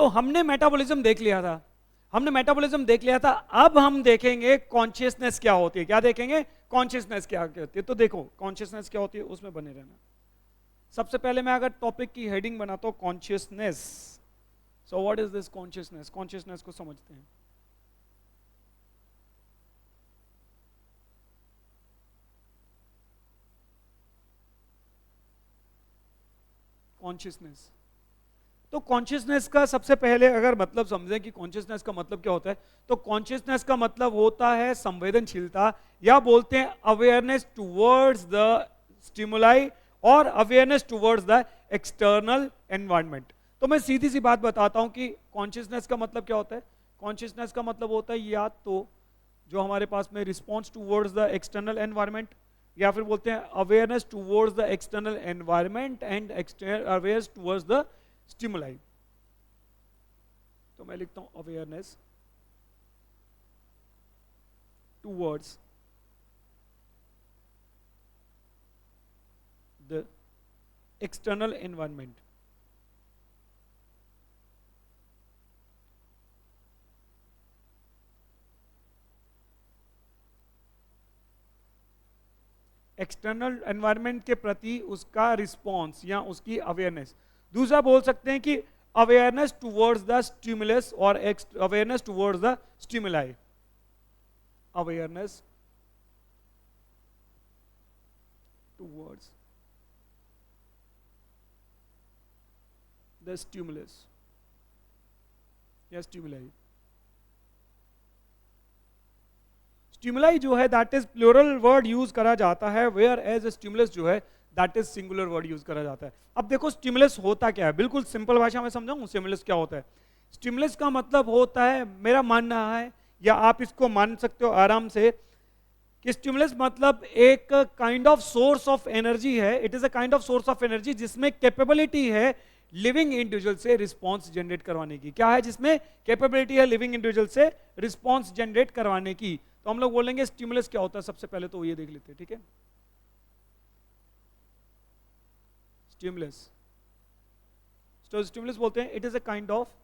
तो हमने मेटाबॉलिज्म देख लिया था, अब हम देखेंगे कॉन्शियसनेस क्या होती है। क्या देखेंगे? कॉन्शियसनेस क्या होती है। तो देखो कॉन्शियसनेस क्या होती है, उसमें बने रहना। सबसे पहले मैं अगर टॉपिक की हेडिंग बनाता हूं consciousness, so what is this consciousness. Consciousness को समझते हैं। कॉन्शियसनेस, तो कॉन्शियसनेस का सबसे पहले अगर मतलब समझें कि कॉन्शियसनेस का मतलब क्या होता है, तो कॉन्शियसनेस का मतलब होता है संवेदनशीलता, या बोलते हैं अवेयरनेस टुवर्ड्स द स्टिमुलाई और awareness towards the external environment. तो मैं सीधी सी बात बताता हूं कि कॉन्शियसनेस का मतलब क्या होता है। कॉन्शियसनेस का मतलब होता है या तो जो हमारे पास में response towards the external environment, या फिर बोलते हैं awareness towards the external environment and awareness towards the stimuli. तो मैं लिखता हूं awareness towards the external environment. External environment के प्रति उसका रिस्पॉन्स या उसकी अवेयरनेस। दूसरा बोल सकते हैं कि अवेयरनेस टुवर्ड्स द स्टिमुलस और awareness towards the stimuli. Awareness towards the stimulus या स्टिमुलाई। स्टिमुलाई जो है that is plural word use करा जाता है, वेयर एज स्टिमुलस जो है that is singular word use करा जाता है। अब देखो स्टिमुलस होता क्या है, बिल्कुल सिंपल भाषा में समझाऊं स्टिमुलस क्या होता है। स्टिमुलस का मतलब होता है, मेरा मानना है या आप इसको मान सकते हो आराम से, कि स्टिमुलस मतलब एक kind of source of energy है। It is a kind of source of energy जिसमें कैपेबिलिटी है लिविंग इंडिविजुअल से रिस्पॉन्स जनरेट करवाने की। क्या है? जिसमें कैपेबिलिटी है लिविंग इंडिविजुअल से रिस्पॉन्स जनरेट करवाने की। तो हम लोग बोलेंगे स्टिमुलस क्या होता है, सबसे पहले तो ये देख लेते हैं, ठीक है। स्टिमुलस, तो स्टिमुलस बोलते हैं it is a kind of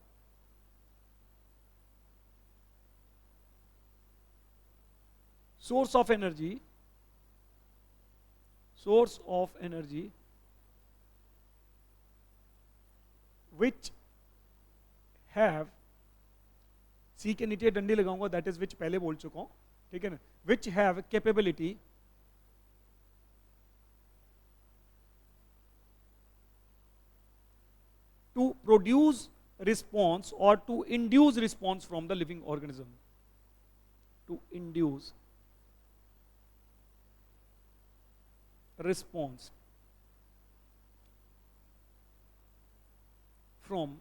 source of energy, source of energy which have, सी के नीचे डंडी लगाऊंगा, दैट इज विच पहले बोल चुका हूं, ठीक है ना। Which have capability to produce response और to induce response from the living organism, to induce response from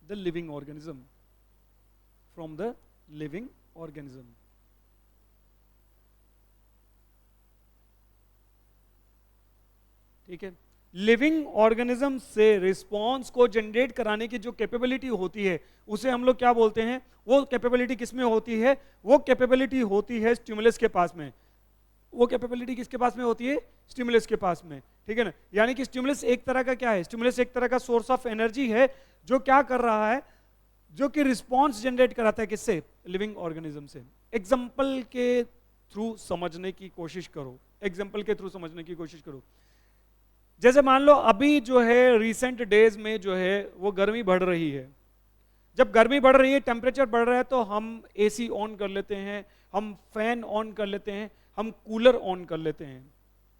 the living organism, from the living organism। ठीक है, लिविंग ऑर्गेनिज्म से रिस्पॉन्स को जनरेट कराने की जो कैपेबिलिटी होती है उसे हम लोग क्या बोलते हैं। वो कैपेबिलिटी किसमें होती है? वो कैपेबिलिटी होती है स्टिमुलस के पास में। वो कैपेबिलिटी किसके पास में होती है? स्टिमुलस के पास में, ठीक है ना। यानी कि स्टिमुलस एक तरह का क्या है? स्टिमुलस एक तरह का सोर्स ऑफ एनर्जी है जो क्या कर रहा है, जो कि रिस्पॉन्स जनरेट कराता है किससे? लिविंग ऑर्गेनिज्म से। एग्जांपल के थ्रू समझने की कोशिश करो, एग्जांपल के थ्रू समझने की कोशिश करो। जैसे मान लो अभी जो है रिसेंट डेज में जो है वो गर्मी बढ़ रही है। जब गर्मी बढ़ रही है, टेम्परेचर बढ़ रहा है, तो हम एसी ऑन कर लेते हैं, हम फैन ऑन कर लेते हैं, हम कूलर ऑन कर लेते हैं,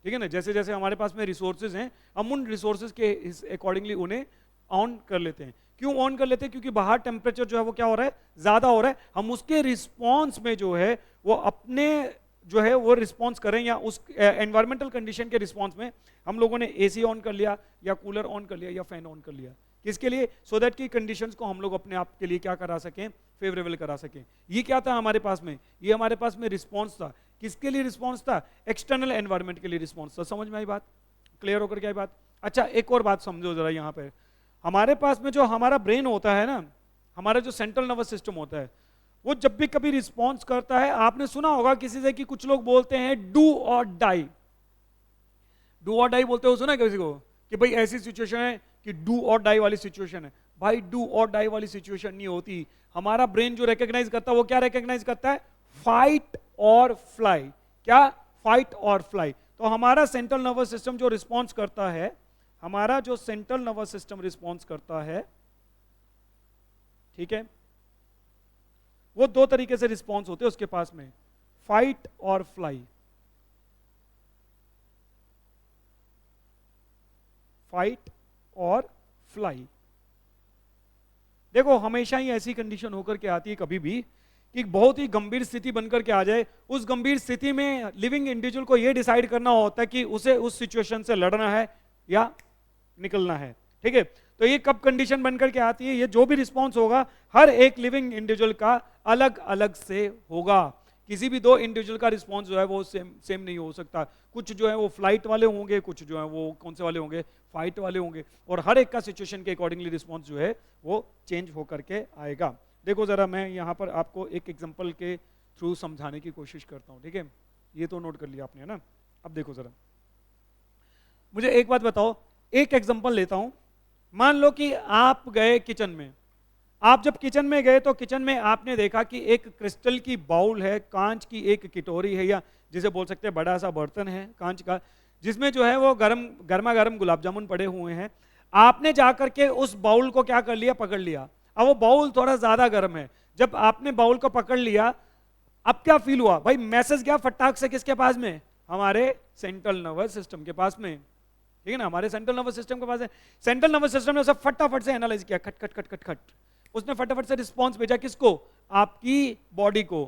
ठीक है ना। जैसे जैसे हमारे पास में रिसोर्सेज हैं, हम उन रिसोर्सेज के अकॉर्डिंगली उन्हें ऑन कर लेते हैं। क्यों ऑन कर लेते हैं? क्योंकि बाहर टेम्परेचर जो है वो क्या हो रहा है? ज्यादा हो रहा है। हम उसके रिस्पॉन्स में जो है वो अपने जो है वो रिस्पॉन्स करें, या उस एनवायरमेंटल कंडीशन के रिस्पॉन्स में हम लोगों ने एसी ऑन कर लिया, या कूलर ऑन कर लिया, या फैन ऑन कर लिया। किसके लिए? सो दैट की कंडीशंस को हम लोग अपने आप के लिए क्या करा सकें? फेवरेबल करा सकें। ये क्या था हमारे पास में? ये हमारे पास में रिस्पॉन्स था। किसके लिए रिस्पॉन्स था? एक्सटर्नल एनवायरनमेंट के लिए रिस्पॉन्स था। समझ में आई बात? क्लियर होकर क्या बात? अच्छा, एक और बात समझो जरा। यहाँ पे हमारे पास में जो हमारा ब्रेन होता है ना, हमारा जो सेंट्रल नर्वस सिस्टम होता है, वो जब भी कभी रिस्पॉन्स करता है, आपने सुना होगा किसी से कि कुछ लोग बोलते हैं डू और डाई। डू और डाई बोलते हो, सुना किसी को कि भाई ऐसी सिचुएशन है कि डू और डाई वाली सिचुएशन है। भाई डू और डाई वाली सिचुएशन नहीं होती। हमारा ब्रेन जो रिकॉग्नाइज करता है वो क्या रिकॉग्नाइज करता है? फाइट और फ्लाई। क्या? फाइट और फ्लाई। तो हमारा सेंट्रल नर्वस सिस्टम जो रिस्पॉन्स करता है, हमारा जो सेंट्रल नर्वस सिस्टम रिस्पॉन्स करता है, ठीक है, वो दो तरीके से रिस्पॉन्स होते हैं उसके पास में, फाइट और फ्लाई। फाइट और फ्लाई। देखो हमेशा ही ऐसी कंडीशन होकर के आती है कभी भी कि बहुत ही गंभीर स्थिति बनकर के आ जाए, उस गंभीर स्थिति में लिविंग इंडिविजुअल को यह डिसाइड करना होता है कि उसे उस सिचुएशन से लड़ना है या निकलना है। ठीक है, तो ये कब कंडीशन बनकर के आती है? ये जो भी रिस्पॉन्स होगा हर एक लिविंग इंडिविजुअल का अलग अलग से होगा। किसी भी दो इंडिविजुअल का रिस्पॉन्स जो है वो सेम नहीं हो सकता। कुछ जो है वो फ्लाइट वाले होंगे, कुछ जो है वो कौन से वाले होंगे? फाइट वाले होंगे। और हर एक का सिचुएशन के अकॉर्डिंगली रिस्पॉन्स जो है वो चेंज होकर के आएगा। देखो जरा मैं यहाँ पर आपको एक एग्जांपल के थ्रू समझाने की कोशिश करता हूँ। ठीक है, ये तो नोट कर लिया आपने, है ना? अब देखो जरा, मुझे एक बात बताओ, एक एग्जांपल लेता हूँ। मान लो कि आप गए किचन में। आप जब किचन में गए तो किचन में आपने देखा कि एक क्रिस्टल की बाउल है, कांच की एक कटोरी है, या जिसे बोल सकते हैं बड़ा सा बर्तन है कांच का, जिसमें जो है वो गर्मा गर्म गुलाब जामुन पड़े हुए हैं। आपने जाकर के उस बाउल को क्या कर लिया? पकड़ लिया। अब वो बाउल थोड़ा ज्यादा गर्म है। जब आपने बाउल को पकड़ लिया, अब क्या फील हुआ? भाई मैसेज गया फटाक से किसके पास में? हमारे सेंट्रल नर्वस सिस्टम के पास में। ठीक है ना, हमारे सेंट्रल नर्वस सिस्टम के पास है। सेंट्रल नर्वस सिस्टम ने सब फटाफट से एनालाइज किया, खट खट खट खट खट। उसने फटाफट से रिस्पॉन्स भेजा किसको? आपकी बॉडी को।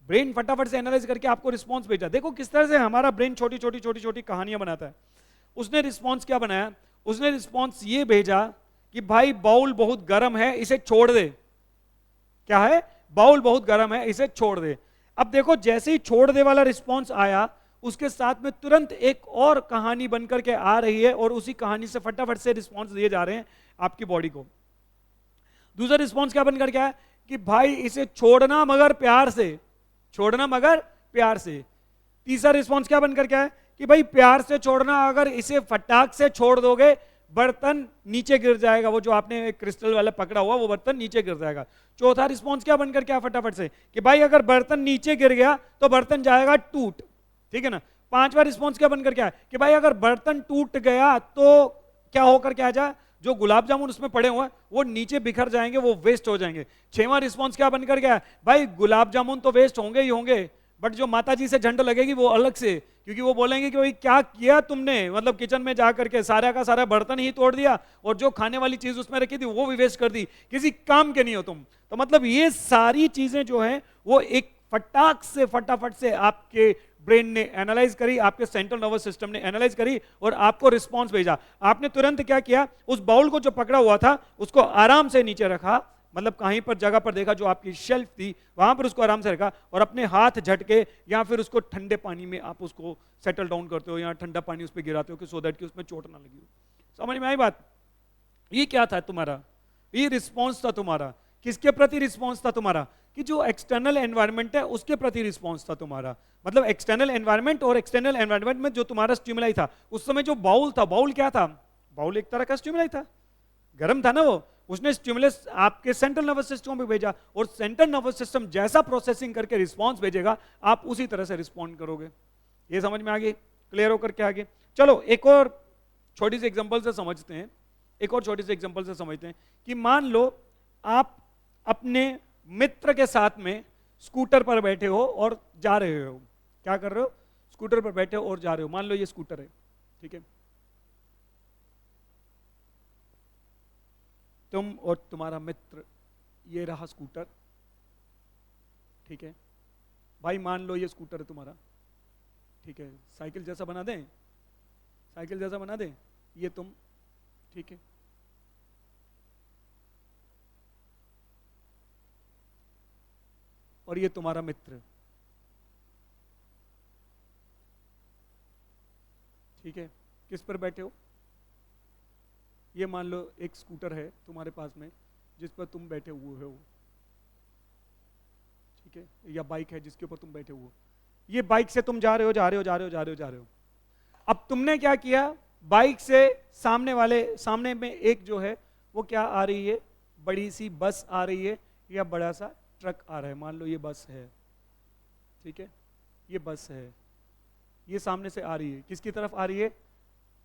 ब्रेन फटाफट से एनालाइज करके आपको रिस्पॉन्स भेजा। देखो किस तरह से हमारा ब्रेन छोटी छोटी छोटी छोटी कहानियां बनाता है। उसने रिस्पॉन्स क्या बनाया? उसने रिस्पॉन्स ये भेजा कि भाई बाउल बहुत गर्म है, इसे छोड़ दे। क्या है? बाउल बहुत गर्म है, इसे छोड़ दे। अब देखो जैसे ही छोड़ दे वाला रिस्पॉन्स आया, उसके साथ में तुरंत एक और कहानी बनकर के आ रही है, और उसी कहानी से फटाफट से रिस्पॉन्स दिए जा रहे हैं आपकी बॉडी को। दूसरा रिस्पॉन्स क्या बनकर के आया? कि भाई इसे छोड़ना मगर प्यार से, छोड़ना मगर प्यार से। तीसरा रिस्पॉन्स क्या बनकर के आया? कि भाई प्यार से छोड़ना, अगर इसे फटाक से छोड़ दोगे बर्तन नीचे गिर जाएगा, वो जो आपने क्रिस्टल वाला पकड़ा हुआ वो बर्तन नीचे गिर जाएगा। चौथा रिस्पॉन्स क्या बनकर के आया फटाफट से? कि भाई अगर बर्तन नीचे गिर गया तो बर्तन जाएगा टूट। ठीक है ना। पांचवा रिस्पॉन्स क्या बनकर के आया? कि भाई अगर बर्तन टूट गया तो क्या होकर के आ जाए? जो गुलाब जामुन उसमें पड़े हुए हैं वो नीचे बिखर जाएंगे, वो वेस्ट हो जाएंगे। छठवां रिस्पॉन्स क्या बनकर गया? भाई गुलाब जामुन तो वेस्ट होंगे ही होंगे, बट जो माता जी से झंड लगेगी वो अलग से, क्योंकि वो बोलेंगे कि भाई क्या किया तुमने, मतलब किचन में जा करके सारा का सारा बर्तन ही तोड़ दिया, और जो खाने वाली चीज उसमें रखी थी वो भी वेस्ट कर दी, किसी काम के नहीं हो तुम। तो मतलब ये सारी चीजें जो है वो एक फटाक से फटाफट से आपके ब्रेन ने एनालाइज करी, आपके सेंट्रल नर्वस सिस्टम ने एनालाइज करी और आपको रिस्पॉन्स भेजा। आपने तुरंत क्या किया? उस बाउल को जो पकड़ा हुआ था उसको आराम से नीचे रखा, मतलब कहीं पर जगह पर देखा जो आपकी शेल्फ थी वहां पर उसको आराम से रखा, और अपने हाथ झटके या फिर उसको ठंडे पानी में आप उसको सेटल डाउन करते हो, या ठंडा पानी उस पर गिराते हो कि सो दैट कि उसमें चोट ना लगी हो। समझ में आई बात? ये क्या था तुम्हारा? ये रिस्पॉन्स था तुम्हारा। किसके प्रति रिस्पॉन्स था तुम्हारा? कि जो एक्सटर्नल एनवायरनमेंट है उसके प्रति रिस्पॉन्स था तुम्हारा। मतलब एक्सटर्नल एनवायरनमेंट और एक्सटर्नल एनवायरनमेंट में जो तुम्हारा स्टिमुलाई था उस समय, जो बाउल था, बाउल क्या था? बाउल एक तरह का स्टिमुलाई था, गर्म था ना वो। उसने स्टिमुलस आपके सेंट्रल नर्वस सिस्टम पे भेजा, और सेंट्रल नर्वस सिस्टम जैसा प्रोसेसिंग करके रिस्पॉन्स भेजेगा आप उसी तरह से रिस्पॉन्ड करोगे। ये समझ में आ गई? क्लियर होकर के आगे चलो एक और छोटी सी एग्जांपल से समझते हैं। एक और छोटी सी एग्जांपल से समझते हैं कि मान लो आप अपने मित्र के साथ में स्कूटर पर बैठे हो और जा रहे हो। क्या कर रहे हो? स्कूटर पर बैठे हो और जा रहे हो। मान लो ये स्कूटर है, ठीक है, तुम और तुम्हारा मित्र, ये रहा स्कूटर, ठीक है भाई। मान लो ये स्कूटर है तुम्हारा, ठीक है, साइकिल जैसा बना दें, साइकिल जैसा बना दें, ये तुम, ठीक है। और ये तुम्हारा मित्र, ठीक है। किस पर बैठे हो? ये मान लो एक स्कूटर है तुम्हारे पास में जिस पर तुम बैठे हुए हो, ठीक है, या बाइक है जिसके ऊपर तुम बैठे हुए हो। ये बाइक से तुम जा रहे हो, जा रहे हो, जा रहे हो, जा रहे हो, जा रहे हो। अब तुमने क्या किया? बाइक से सामने में एक जो है वो क्या आ रही है, बड़ी सी बस आ रही है या बड़ा सा ट्रक आ रहा है। मान लो ये बस है, ठीक है, ये बस है, ये सामने से आ रही है, किसकी तरफ आ रही है,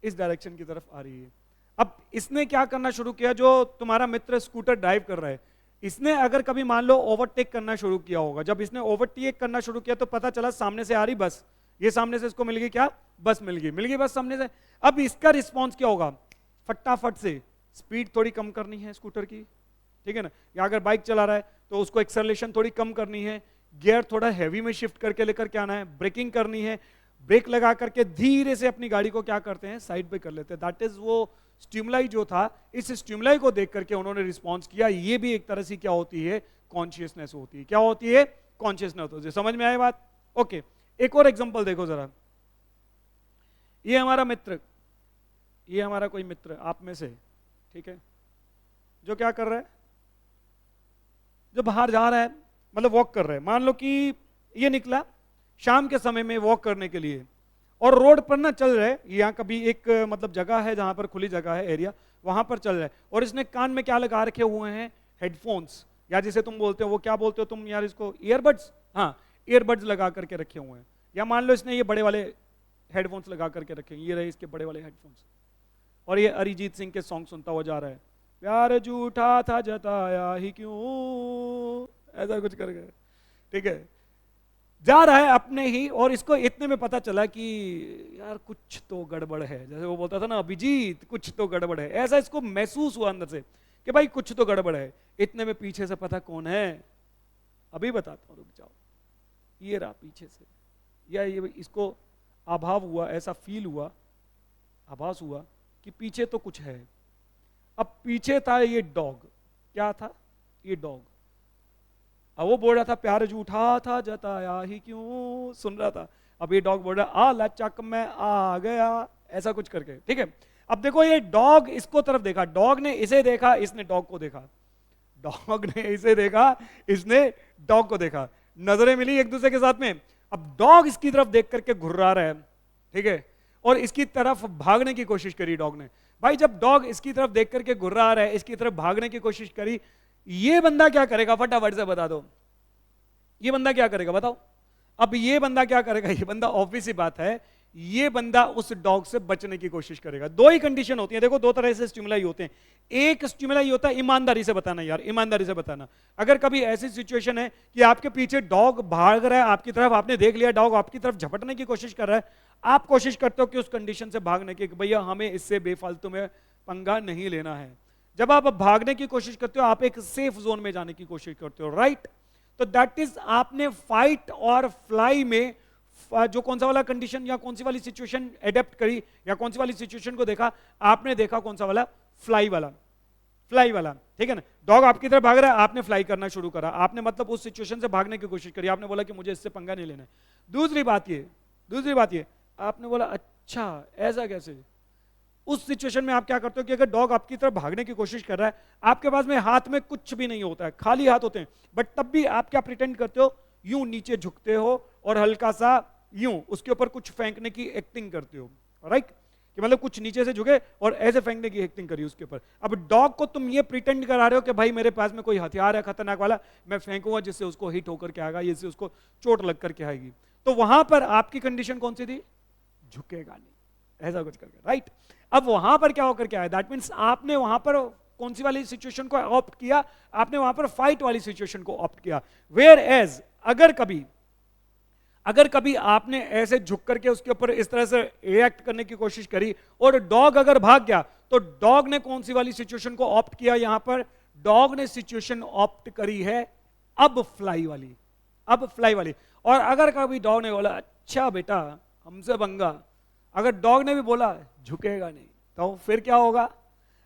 इस डायरेक्शन की तरफ आ रही है। अब इसने क्या करना शुरू किया, जो तुम्हारा मित्र स्कूटर ड्राइव कर रहा है, इसने अगर कभी मान लो ओवरटेक करना शुरू किया होगा, जब इसने ओवरटेक करना शुरू किया तो पता चला सामने से आ रही बस, ये सामने से इसको मिल गई क्या, बस मिल गई बस सामने से। अब इसका रिस्पॉन्स क्या होगा, फटाफट से स्पीड थोड़ी कम करनी है स्कूटर की, ठीक है ना, या अगर बाइक चला रहा है तो उसको एक्सेलरेशन थोड़ी कम करनी है, गियर थोड़ा हैवी में शिफ्ट करके लेकर के आना है, ब्रेकिंग करनी है, ब्रेक लगा करके धीरे से अपनी गाड़ी को क्या करते हैं, साइड पे कर लेते हैं। दैट इज वो स्टिमुलाई जो था, इस स्टिमुलाई को देख करके उन्होंने रिस्पॉन्स किया। ये भी एक तरह से क्या होती है, कॉन्शियसनेस होती है। क्या होती है, कॉन्शियसनेस होती है। समझ में आए बात? ओके, एक और एग्जांपल देखो जरा। ये हमारा मित्र, ये हमारा कोई मित्र आप में से, ठीक है, जो क्या कर रहा है, जो बाहर जा रहा है, मतलब वॉक कर रहा है। मान लो कि ये निकला शाम के समय में वॉक करने के लिए, और रोड पर ना चल रहा है, यहाँ कभी एक मतलब जगह है जहां पर खुली जगह है, एरिया, वहां पर चल रहा है, और इसने कान में क्या लगा रखे हुए हैं, हेडफोन्स, या जिसे तुम बोलते हो, वो क्या बोलते हो तुम यार इसको, ईयरबड्स, हाँ ईयरबड्स लगा करके रखे हुए हैं। या मान लो इसने ये बड़े वाले हेडफोन्स लगा करके रखे हैं, ये रहे इसके बड़े वाले हेडफोन्स, और ये अरिजीत सिंह के सॉन्ग सुनता हुआ जा रहा है, प्यार झूठा था जताया ही क्यों, ऐसा कुछ कर गए, ठीक है, जा रहा है अपने ही, और इसको इतने में पता चला कि यार कुछ तो गड़बड़ है, जैसे वो बोलता था ना अभिजीत, कुछ तो गड़बड़ है, ऐसा इसको महसूस हुआ अंदर से कि भाई कुछ तो गड़बड़ है। इतने में पीछे से पता कौन है, अभी बताता हूं, रुक जाओ, ये रहा पीछे से, या ये इसको आभाव हुआ, ऐसा फील हुआ, आभास हुआ कि पीछे तो कुछ है। अब पीछे था ये डॉग, क्या था, ये डॉग, अब वो बोल रहा था प्यार झूठा था जताया ही क्यों, सुन रहा था, अब ये डॉग बोल रहा आ लचक मैं आ गया, ऐसा कुछ करके, ठीक है। अब देखो ये डॉग इसको तरफ देखा, डॉग ने इसे देखा, इसने डॉग को देखा, डॉग ने इसे देखा, इसने डॉग को देखा, नजरें मिली एक दूसरे के साथ में। अब डॉग इसकी तरफ देख करके घुर्रा रहा है, ठीक है, और इसकी तरफ भागने की कोशिश करी डॉग ने। भाई जब डॉग इसकी तरफ देख करके घुर्रा रहा है, इसकी तरफ भागने की कोशिश करी, ये बंदा क्या करेगा, फटाफट से बता दो, ये बंदा क्या करेगा बताओ। अब ये बंदा क्या करेगा, ये बंदा ऑब्वियस सी बात है, ये बंदा उस डॉग से बचने की कोशिश करेगा। दो ही कंडीशन होती है, देखो दो तरह से स्टिमुलाई होते हैं। एक स्टिमुलाई होता है ईमानदारी से बताना, यार ईमानदारी से बताना। अगर कभी ऐसी सिचुएशन है कि आपके पीछे डॉग भाग रहा है आपकी तरफ, आपने देख लिया डॉग आपकी तरफ झपटने की कोशिश कर रहा है, आप कोशिश करते हो कि उस कंडीशन से भागने की, भैया हमें इससे बेफालतू में पंगा नहीं लेना है। जब आप भागने की कोशिश करते हो, आप एक सेफ जोन में जाने की कोशिश करते हो, राइट। तो दैट इज आपने फाइट और फ्लाई में जो कौन सा वाला कंडीशन या कौन सी वाली सिचुएशन एडेप्ट करी, या कौन सी वाली सिचुएशन को देखा, आपने देखा कौन सा वाला, फ्लाई वाला, फ्लाई वाला, ठीक है ना। डॉग आपकी तरफ भाग रहा है, आपने फ्लाई करना शुरू करा, आपने मतलब उस सिचुएशन से भागने की कोशिश करी, आपने बोला कि मुझे इससे पंगा नहीं लेना है। दूसरी बात ये आपने बोला अच्छा ऐसा कैसे, उस सिचुएशन में आप क्या करते हो कि अगर डॉग आपकी तरफ भागने की कोशिश कर रहा है, आपके पास में हाथ में कुछ भी नहीं होता है, खाली हाथ होते हैं, बट तब भी आप क्या प्रिटेंड करते हो, यूं नीचे झुकते हो और हल्का सा यूं उसके ऊपर कुछ फेंकने की एक्टिंग करते हो, राइट, कि मतलब कुछ नीचे से झुके और ऐसे फेंकने की एक्टिंग करी उसके ऊपर। अब डॉग को तुम ये प्रिटेंड करा रहे हो कि भाई मेरे पास में कोई हथियार है खतरनाक वाला, मैं फेंकूंगा जिससे उसको हिट होकर के आएगा, जिससे उसको चोट लग करके आएगी। तो वहां पर आपकी कंडीशन कौन सी थी, झुकेगा नहीं, ऐसा कुछ करके, राइट। अब वहां पर क्या होकर के आया, दैट मीन्स आपने वहां पर कौन सी वाली सिचुएशन को ऑप्ट किया, आपने वहां पर फाइट वाली सिचुएशन को ऑप्ट किया। वेयर एज अगर कभी आपने ऐसे झुक करके उसके ऊपर इस तरह से रिएक्ट करने की कोशिश करी और डॉग अगर भाग गया, तो डॉग ने कौन सी वाली सिचुएशन को ऑप्ट किया, यहां पर डॉग ने सिचुएशन ऑप्ट करी है अब फ्लाई वाली, अब फ्लाई वाली। और अगर कभी डॉग ने बोला अच्छा बेटा हमसे पंगा, अगर डॉग ने भी बोला झुकेगा नहीं, तो फिर क्या होगा,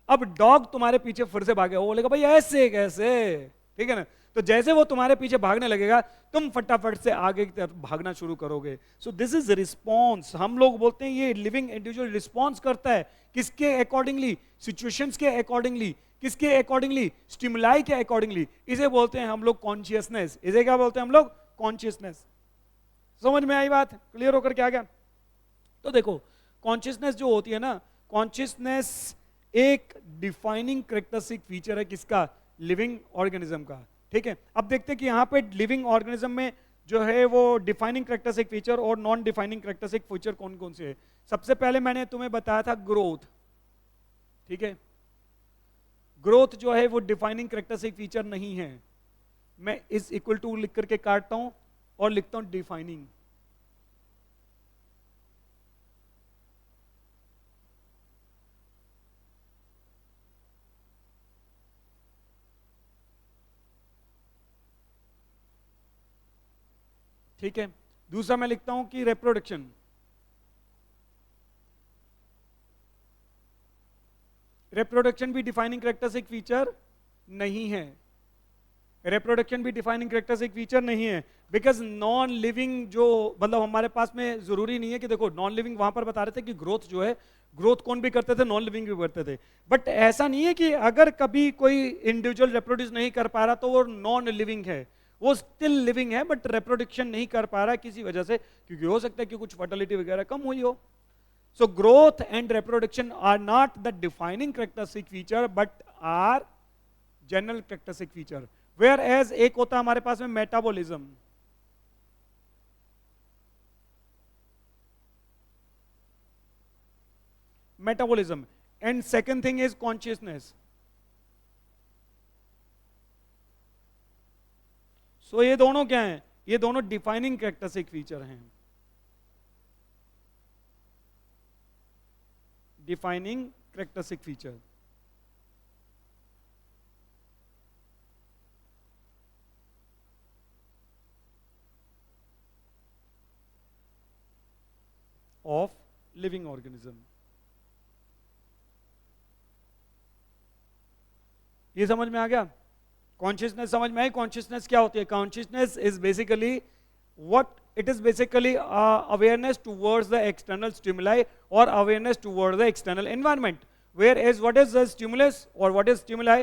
अब डॉग तुम्हारे पीछे फिर से भागेगा, वो बोलेगा भाई ऐसे कैसे, ठीक है ना। तो जैसे वो तुम्हारे पीछे भागने लगेगा, तुम फटाफट से आगे की तरफ भागना शुरू करोगे। सो दिस इज रिस्पॉन्स, हम लोग बोलते हैं ये लिविंग इंडिविजुअल रिस्पॉन्स करता है, किसके अकॉर्डिंगली, सिचुएशंस के अकॉर्डिंगली, किसके अकॉर्डिंगली, स्टिमुलाई के अकॉर्डिंगली। इसे बोलते हैं हम लोग कॉन्शियसनेस, इसे क्या बोलते हैं हम लोग, कॉन्शियसनेस। समझ में आई बात, क्लियर होकर के आ गया। तो देखो कॉन्शियसनेस जो होती है ना, कॉन्शियसनेस एक डिफाइनिंग करेक्टरिस्टिक फीचर है किसका? लिविंग ऑर्गेनिज्म का। ठीक है, अब देखते हैं कि यहाँ पे लिविंग ऑर्गेनिज्म में जो है वो डिफाइनिंग करेक्टरिस्टिक फीचर और नॉन डिफाइनिंग करेक्टरिस्टिक फीचर कौन कौन से है। सबसे पहले मैंने तुम्हें बताया था ग्रोथ। ठीक है, ग्रोथ जो है वो डिफाइनिंग करेक्टरिस्टिक फीचर नहीं है। मैं इस इक्वल टू लिख करके काटता हूं और लिखता हूं डिफाइनिंग। ठीक है, दूसरा मैं लिखता हूं कि रिप्रोडक्शन। रिप्रोडक्शन भी डिफाइनिंग करेक्टरिस्टिक फीचर नहीं है। रिप्रोडक्शन भी डिफाइनिंग करेक्टरिस्टिक फीचर नहीं है, बिकॉज नॉन लिविंग जो मतलब हमारे पास में जरूरी नहीं है कि देखो नॉन लिविंग वहां पर बता रहे थे कि ग्रोथ जो है, ग्रोथ कौन भी करते थे? नॉन लिविंग भी करते थे। बट ऐसा नहीं है कि अगर कभी कोई इंडिविजुअल रिप्रोड्यूस नहीं कर पा रहा तो वो नॉन लिविंग है, वो स्टिल लिविंग है बट रिप्रोडक्शन नहीं कर पा रहा किसी वजह से, क्योंकि हो सकता है कि कुछ फर्टिलिटी वगैरह कम हुई हो। So growth and reproduction are not the defining characteristic feature but are general characteristic feature. Whereas एक होता है हमारे पास में metabolism. Metabolism and second thing is consciousness. So ये दोनों क्या हैं? ये दोनों डिफाइनिंग कैरेक्टरिस्टिक फीचर हैं। Defining characteristic feature. Of living organism. ये समझ में आ गया? कॉन्शियसनेस समझ में आई? कॉन्शियसनेस क्या होती है? Consciousness is basically what it is basically awareness towards the external stimuli or awareness towards the external environment, whereas what is the stimulus or what is stimuli?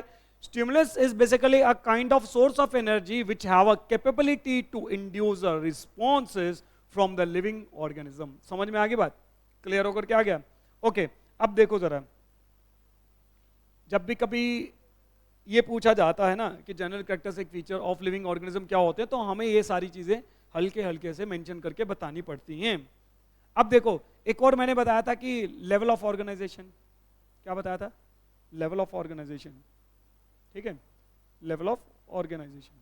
Stimulus is basically a kind of source of energy which have a capability to induce a responses from the living organism. समझ में आ गई बात? Clear होकर के आ गया? Okay, अब देखो जरा, जब भी कभी ये पूछा जाता है ना कि general characteristic feature of living organism क्या होते हैं, तो हमें ये सारी चीजें हल्के हल्के से मेंशन करके बतानी पड़ती हैं। अब देखो, एक और मैंने बताया था कि लेवल ऑफ ऑर्गेनाइजेशन। क्या बताया था? Level of organisation. ठीक है, लेवल ऑफ ऑर्गेनाइजेशन।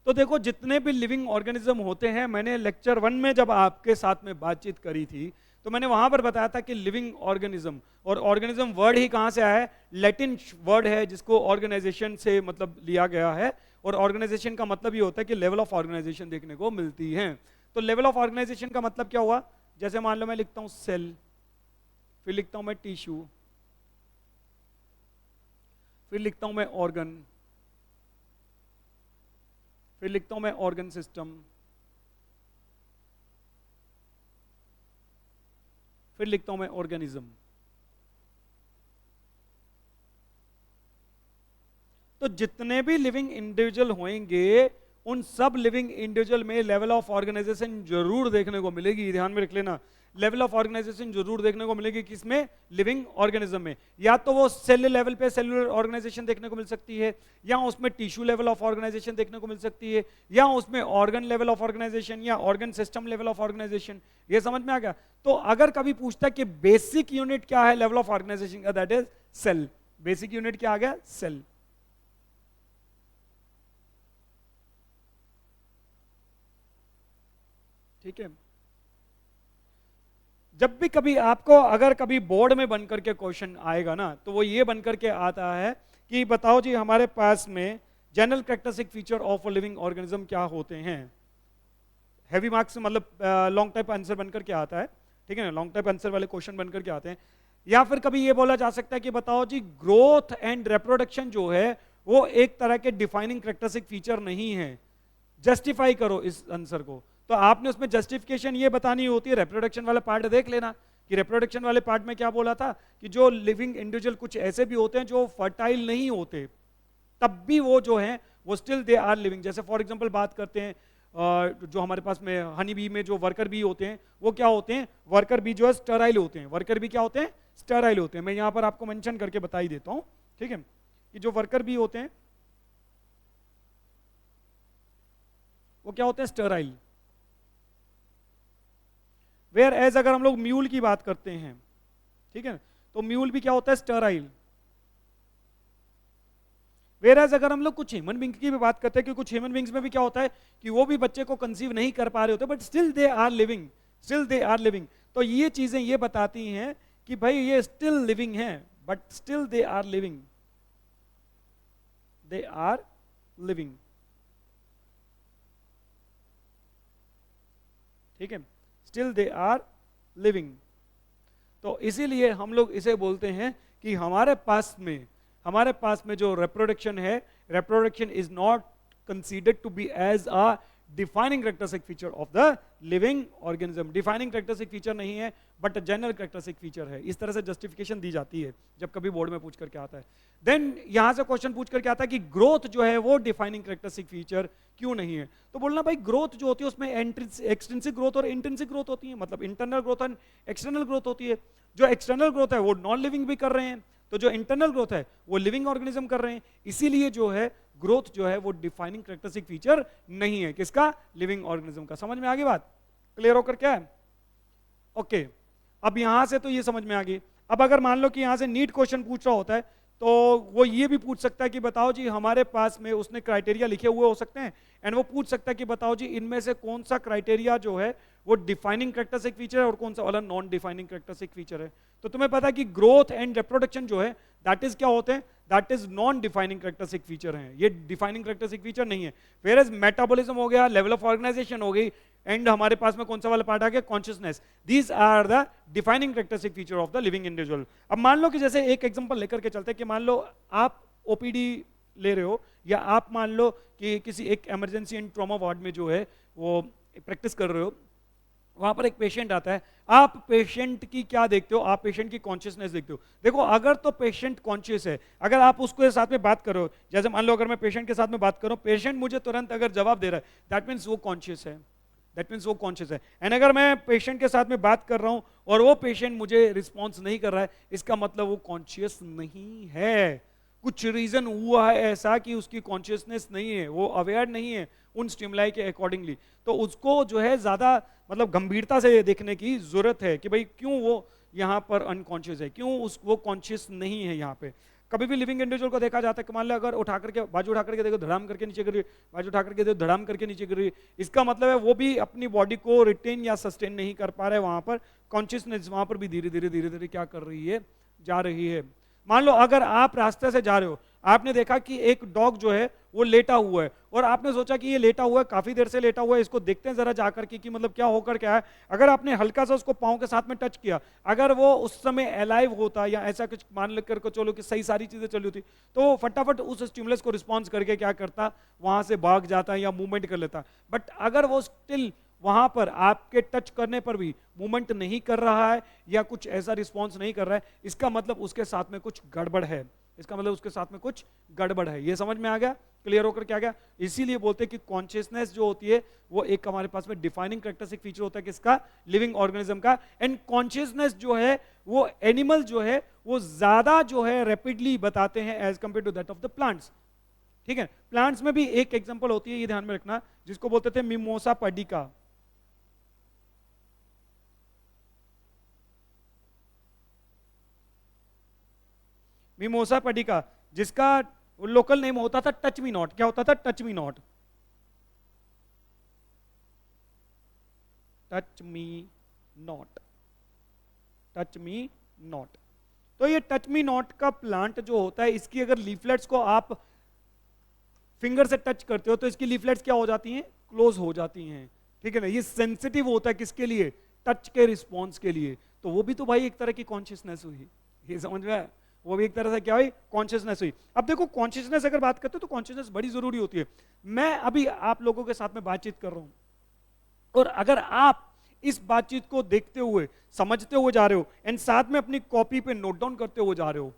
तो देखो, जितने भी लिविंग ऑर्गेनिज्म होते हैं, मैंने लेक्चर 1 में जब आपके साथ में बातचीत करी थी तो मैंने वहां पर बताया था कि लिविंग ऑर्गेनिज्म, और ऑर्गेनिज्म वर्ड ही कहां से आया है? लैटिन वर्ड है जिसको ऑर्गेनाइजेशन से मतलब लिया गया है, और ऑर्गेनाइजेशन का मतलब ये होता है कि लेवल ऑफ ऑर्गेनाइजेशन देखने को मिलती है। तो लेवल ऑफ ऑर्गेनाइजेशन का मतलब क्या हुआ? जैसे मान लो मैं लिखता हूं सेल, फिर लिखता हूं मैं टिश्यू, फिर लिखता हूं मैं ऑर्गन, फिर लिखता हूं मैं ऑर्गन सिस्टम, फिर लिखता हूं मैं ऑर्गेनिज्म। तो जितने भी लिविंग इंडिविजुअल होंगे उन सब लिविंग इंडिविजुअल में लेवल ऑफ ऑर्गेनाइजेशन जरूर देखने को मिलेगी। ध्यान में रख लेना, लेवल ऑफ ऑर्गेनाइजेशन जरूर देखने को मिलेगी। किसमें? लिविंग ऑर्गेनिज्म में। या तो वो सेल लेवल पे सेलुलर ऑर्गेनाइजेशन देखने को मिल सकती है, या उसमें टिश्यू लेवल ऑफ ऑर्गेनाइजेशन देखने को मिल सकती है, या उसमें ऑर्गन लेवल ऑफ ऑर्गेनाइजेशन या organ system level of organisation. ये समझ में आ गया? तो अगर कभी पूछता है कि बेसिक यूनिट क्या है लेवल ऑफ ऑर्गेनाइजेशन का, that is cell. Basic unit क्या आ गया? सेल। ठीक है, जब भी कभी आपको अगर कभी बोर्ड में बनकर के क्वेश्चन आएगा ना, तो वो ये बनकर के आता है कि बताओ जी हमारे पास में general characteristic feature of a living organism क्या होते हैं। हैवी मार्क्स मतलब लॉन्ग टाइप आंसर बनकर के आता है। ठीक है ना, लॉन्ग टाइप आंसर वाले क्वेश्चन बनकर के आते हैं। या फिर कभी ये बोला जा सकता है कि बताओ जी ग्रोथ एंड रिप्रोडक्शन जो है वो एक तरह के डिफाइनिंग कैरेक्टरिस्टिक फीचर नहीं है, जस्टिफाई करो इस आंसर को। तो आपने उसमें जस्टिफिकेशन ये बतानी होती है, रिप्रोडक्शन वाला पार्ट देख लेना कि रिप्रोडक्शन वाले पार्ट में क्या बोला था कि जो लिविंग इंडिविजुअल कुछ ऐसे भी होते हैं जो फर्टाइल नहीं होते, तब भी वो जो है वो स्टिल दे आर लिविंग। जैसे फॉर एग्जांपल बात करते हैं जो हमारे पास में हनी बी में जो वर्कर बी होते हैं वो क्या होते हैं, वर्कर बी जो है स्टेराइल होते हैं, वर्कर बी क्या होते हैं, स्टेराइल होते हैं। मैं यहाँ पर आपको मेंशन करके बता ही देता हूँ, ठीक है, कि जो वर्कर बी होते हैं वो क्या होते हैं, स्टेराइल। वेयर एज अगर हम लोग म्यूल की बात करते हैं, ठीक है, तो म्यूल भी क्या होता है, स्टेराइल। वेयर एज अगर हम लोग कुछ ह्यूमन बींग्स की भी बात करते हैं कि कुछ ह्यूमन बींग्स में भी क्या होता है कि वो भी बच्चे को कंसीव नहीं कर पा रहे होते, but still they are living, still they are living. तो ये चीजें ये बताती हैं कि भाई ये स्टिल लिविंग है, but still they are living, they are living, ठीक है, स्टिल दे आर लिविंग। तो इसीलिए हम लोग इसे बोलते हैं कि हमारे पास में जो रिप्रोडक्शन है, reproduction is not considered to be as a defining characteristic feature of the living organism. Defining characteristic feature नहीं है बट जनरल कैरेक्टरिस्टिक फीचर है। इस तरह से जस्टिफिकेशन दी जाती है जब कभी बोर्ड में पूछ करके आता है। देन यहां से क्वेश्चन पूछ करके आता है कि ग्रोथ जो है वो डिफाइनिंग कैरेक्टरिस्टिक फीचर क्यों नहीं है। तो बोलना भाई ग्रोथ जो होती है उसमें एक्सट्रिंसिक ग्रोथ और इंट्रिंसिक ग्रोथ होती है, मतलब इंटरनल ग्रोथ और एक्सटर्नल ग्रोथ होती है। जो एक्सटर्नल ग्रोथ है वो नॉन लिविंग भी कर रहे हैं, तो जो इंटरनल ग्रोथ है वो लिविंग ऑर्गेनिज्म कर रहे हैं। इसीलिए जो है ग्रोथ जो है वो डिफाइनिंग कैरेक्टरिस्टिक फीचर नहीं है, किसका, लिविंग ऑर्गेनिज्म का। समझ में आ गई बात, क्लियर होकर क्या है, ओके। अब यहां से तो ये समझ में आ गई। अब अगर मान लो कि यहां से नीट क्वेश्चन पूछ रहा होता है तो वो ये भी पूछ सकता है कि बताओ जी हमारे पास में, उसने क्राइटेरिया लिखे हुए हो सकते हैं, एंड वो पूछ सकता है कि बताओ जी इनमें से कौन सा क्राइटेरिया जो है वो डिफाइनिंग कैरेक्टरिस्टिक फीचर है और कौन सा वाला नॉन डिफाइनिंग कैरेक्टरिस्टिक फीचर है। तो तुम्हें पता है कि ग्रोथ एंड रिप्रोडक्शन जो है दैट इज क्या होते हैं, that is non defining characteristic feature है, ये डिफाइनिंग कैरेक्टरिस्टिक फीचर नहीं है। वेयर एज मेटाबॉलिज्म हो गया, लेवल ऑफ ऑर्गेनाइजेशन हो गई, एंड हमारे पास में कौन सा वाला पार्ट आ गया, consciousness, these are the defining characteristic feature of the living individual. अब मान लो कि जैसे एक एग्जांपल लेकर के चलते हैं कि मान लो आप ओपीडी ले रहे हो, या आप मान लो कि किसी एक इमरजेंसी एंड ट्रॉमा वार्ड में जो है वो प्रैक्टिस कर रहे हो, वहां पर एक पेशेंट आता है। आप पेशेंट की क्या देखते हो, आप पेशेंट की कॉन्शियसनेस देखते हो। देखो अगर तो पेशेंट कॉन्शियस है, अगर आप उसके साथ में बात करो, जैसे मान लो अगर मैं पेशेंट के साथ में बात करूं, पेशेंट मुझे तुरंत अगर जवाब दे रहा है, दैट मीन्स वो कॉन्शियस है, दैट मीन्स वो कॉन्शियस है। एंड अगर मैं पेशेंट के साथ में बात कर रहा हूं और वो पेशेंट मुझे रिस्पॉन्स नहीं कर रहा है, इसका मतलब वो कॉन्शियस नहीं है। कुछ रीजन हुआ है ऐसा कि उसकी कॉन्शियसनेस नहीं है, वो अवेयर नहीं है उन स्टिमुलाई के अकॉर्डिंगली। तो उसको जो है ज्यादा मतलब गंभीरता से देखने की जरूरत है कि भाई क्यों वो यहाँ पर अनकॉन्शियस है, क्यों वो कॉन्शियस नहीं है यहाँ पे। कभी भी लिविंग इंडिविजुअल को देखा जाता है कि मान लो अगर उठा करके बाजू उठा करके देखो, धड़ाम करके नीचे गिर रही, बाजू उठा करके देखो, धड़ाम करके नीचे गिर रही, इसका मतलब है वो भी अपनी बॉडी को रिटेन या सस्टेन नहीं कर पा रहे, वहां पर कॉन्शियसनेस वहां पर भी धीरे धीरे धीरे धीरे क्या कर रही है, जा रही है। मान लो अगर आप रास्ते से जा रहे हो, आपने देखा कि एक डॉग जो है वो लेटा हुआ है, और आपने सोचा कि ये लेटा हुआ है, काफी देर से लेटा हुआ है, इसको देखते हैं जरा जाकर के कि मतलब क्या होकर क्या है। अगर आपने हल्का सा उसको पांव के साथ में टच किया, अगर वो उस समय अलाइव होता या ऐसा कुछ मान लेकर के चलो कि सही सारी चीजें चली होती, तो फटाफट उस स्टिमुलस को रिस्पॉन्स करके क्या करता, वहां से भाग जाता या मूवमेंट कर लेता। बट अगर वो स्टिल वहां पर आपके टच करने पर भी मूवमेंट नहीं कर रहा है या कुछ ऐसा रिस्पॉन्स नहीं कर रहा है, इसका मतलब उसके साथ में कुछ गड़बड़ है, इसका मतलब उसके साथ में कुछ गड़बड़ है। ये समझ में आ गया, क्लियर होकर क्या गया। इसीलिए बोलते हैं कि कॉन्शियसनेस जो होती है वो एक हमारे पास में डिफाइनिंग कैरेक्टरिस्टिक फीचर होता है किसका, लिविंग ऑर्गेनिज्म का। एंड कॉन्शियसनेस जो है वो एनिमल जो है वो ज्यादा जो है रैपिडली बताते हैं as compare to that of the plants. ठीक है, प्लांट्स में भी एक एग्जांपल होती है, ये ध्यान में रखना, जिसको बोलते थे मिमोसा पर्डिका। मिमोसा पर्डिका, जिसका लोकल नेम होता था टच मी नॉट। क्या होता था, touch me not, touch me not, touch me not. तो ये टच मी नॉट का प्लांट जो होता है, इसकी अगर लीफलेट्स को आप फिंगर से टच करते हो तो इसकी लीफलेट्स क्या हो जाती हैं, क्लोज हो जाती हैं। ठीक है ना, ये सेंसिटिव होता है किसके लिए, टच के रिस्पॉन्स के लिए। तो वो भी तो भाई एक तरह की कॉन्शियसनेस हुई, ये समझ में आया, वो भी एक तरह से क्या हुई, कॉन्शियसनेस हुई। अब देखो कॉन्शियसनेस अगर बात करते हो तो कॉन्शियसनेस बड़ी जरूरी होती है। मैं अभी आप लोगों के साथ में बातचीत कर रहा हूं, और अगर आप इस बातचीत को देखते हुए, समझते हुए जा रहे हो, एंड साथ में अपनी कॉपी पे नोट डाउन करते हुए जा रहे हो,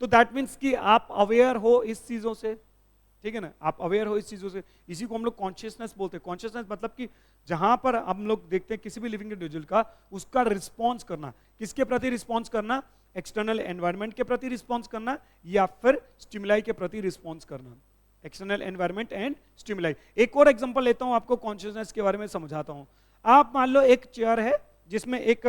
तो दैट मीन्स कि आप अवेयर हो इस चीजों से, ठीक है ना, आप अवेयर हो इस चीजों से। इसी को हम लोग कॉन्शियसनेस बोलते हैं। कॉन्शियसनेस मतलब कि जहां पर हम लोग देखते हैं किसी भी लिविंग इंडिविजुअल का, उसका रिस्पॉन्स करना, किसके प्रति रिस्पॉन्स करना, एक्सटर्नल एनवायरनमेंट के प्रति रिस्पॉन्स करना या फिर स्टिमुलाई के प्रति रिस्पॉन्स करना। External environment and stimuli. एक और एग्जांपल लेता हूं, आपको कॉन्शियसनेस के बारे में समझाता हूं। आप मान लो एक चेयर है जिसमें एक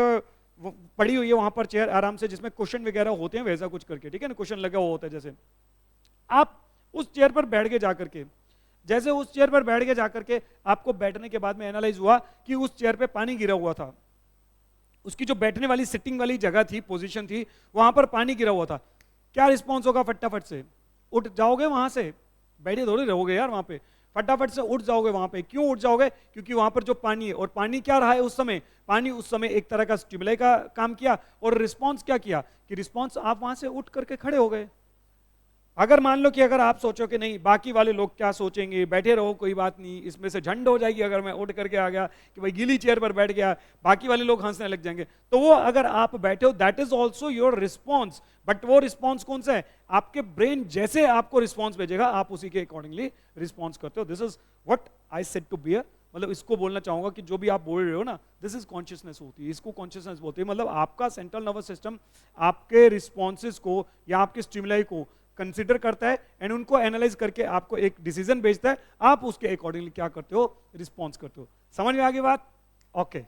पड़ी हुई है वहां पर चेयर आराम से, जिसमें क्वेश्चन वगैरह होते हैं वैसा कुछ करके, ठीक है ना, क्वेश्चन लगा हुआ होता है जैसे। आप उस चेयर पर बैठ के जाकर के, जैसे उस चेयर पर बैठ के जाकर के आपको बैठने के बाद में एनालाइज हुआ कि उस चेयर पे पानी गिरा हुआ था, उसकी जो बैठने वाली सिटिंग वाली जगह थी, पोजीशन थी, वहां पर पानी गिरा हुआ था। क्या रिस्पॉन्स होगा? फटाफट से उठ जाओगे वहां से, बैठे थोड़ी रहोगे यार वहां पे, फटाफट से उठ जाओगे वहां पे। क्यों उठ जाओगे? क्योंकि वहां पर जो पानी है, और पानी क्या रहा है उस समय, पानी उस समय एक तरह का स्टिमुलाई का काम किया, और रिस्पॉन्स क्या किया कि रिस्पॉन्स आप वहां से उठ करके खड़े हो गए। अगर मान लो कि अगर आप सोचो कि नहीं बाकी वाले लोग क्या सोचेंगे, बैठे रहो कोई बात नहीं, इसमें से झंड हो जाएगी अगर मैं उठ करके आ गया कि भाई गीली चेयर पर बैठ गया, बाकी वाले लोग हंसने लग जाएंगे, तो वो अगर आप बैठे हो that is also your response. But वो रिस्पॉन्स कौन सा है? आपके ब्रेन जैसे आपको रिस्पॉन्स भेजेगा आप उसी के अकॉर्डिंगली रिस्पॉन्स करते हो। This is what I said to be, मतलब इसको बोलना चाहूंगा कि जो भी आप बोल रहे हो ना, दिस इज कॉन्शियसनेस होती है, इसको कॉन्शियसनेस बोलते हैं। मतलब आपका सेंट्रल नर्वस सिस्टम आपके रिस्पॉन्सेज को या आपके स्टिमुलाई को कंसीडर करता है एंड उनको एनालाइज करके आपको एक डिसीजन भेजता है, आप उसके अकॉर्डिंगली क्या करते हो? रिस्पॉन्स करते हो। समझ में आ गई बात? ओके।